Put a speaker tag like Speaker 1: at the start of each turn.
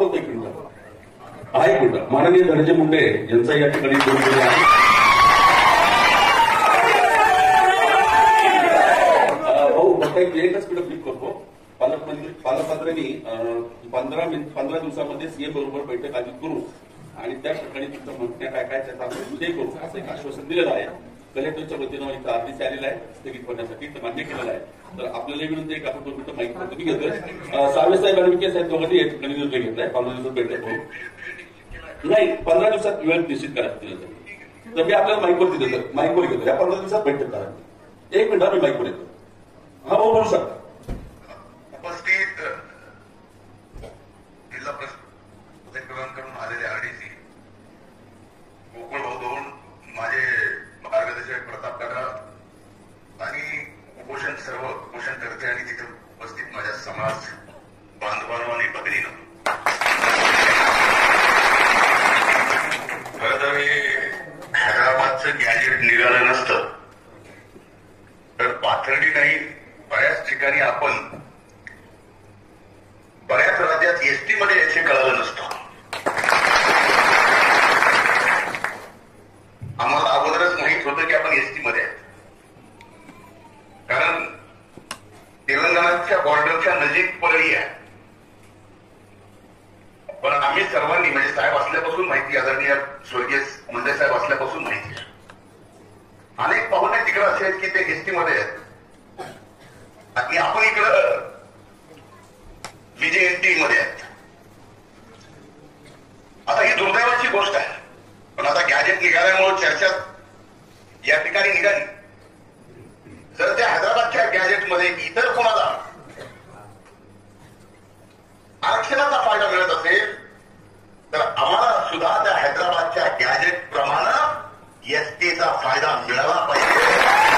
Speaker 1: बोलतो एक मिनिट आहे एक मिनिट माननीय धनंजय मुंडे यांचा या ठिकाणी भाऊ फक्त एकच मिनिट फ्लिप करतो. पालकमंत्र्यांनी 15 दिवसामध्ये सीएम बरोबर बैठक आयोजित करू आणि त्या ठिकाणी तुमचं म्हणणं काय काय त्याचा आपण विजय करू असं एक आश्वासन दिलेलं आहे. कलेक्टरच्या वतीनं एक आदेश आलेला आहे स्थगित करण्यासाठी मान्य केलेलं आहे. तर आपल्याला विनंती एक आपण 2 मिनिटं माहिती करतो मी घेतोय. सावेसाहेब आणि विखे साहेब दोघांनी या ठिकाणी निर्णय घेतलाय 15 दिवसात बैठक करू नाही 15 दिवसात वेळ निश्चित करायचं. तर मी आपल्याला माईकवर दिलं माईकवर घेतो या 15 दिवसात बैठक करा. एक मिनिट मी माईकवर येतो. हा भाऊ बोलू शकता.
Speaker 2: उपस्थित जिल्हा करून आलेले आरडीसी गोकुळ भाऊ माझे मार्गदर्शक प्रताप काका आणि सर्व कुपोषणकर्ते आणि तिथे उपस्थित माझ्या समाज बांधवांनो आणि भगिनींनो, खरं तर हे हैदराबादचं गॅजेट निघालं नसतं तर पाथर्डी नाही बऱ्याच ठिकाणी आपण बऱ्याच राज्यात एसटी मध्ये याचे कळालं नसतं. आम्हाला अगोदरच माहित होतं की आपण एसटी मध्ये आहेत, कारण तेलंगणाच्या बॉर्डरच्या नजीक पडली आहे. पण आम्ही सर्वांनी म्हणजे साहेब असल्यापासून माहिती आदरणीय स्वर्गीय मुंडे साहेब असल्यापासून माहिती आहे. अनेक पाहुणे तिकडे असे आहेत की ते एसटी मध्ये आहेत आणि आपण इकडं विजयंती मध्ये आहेत. आता ही दुर्दैवाची गोष्ट आहे. पण आता गॅजेट निघाल्यामुळे चर्चा या ठिकाणी निघाली. जर त्या हैदराबादच्या गॅजेटमध्ये इतर कोणाला आरक्षणाचा फायदा मिळत असेल तर आम्हाला सुद्धा त्या हैदराबादच्या गॅजेट प्रमाणे एसटीचा फायदा मिळाला पाहिजे.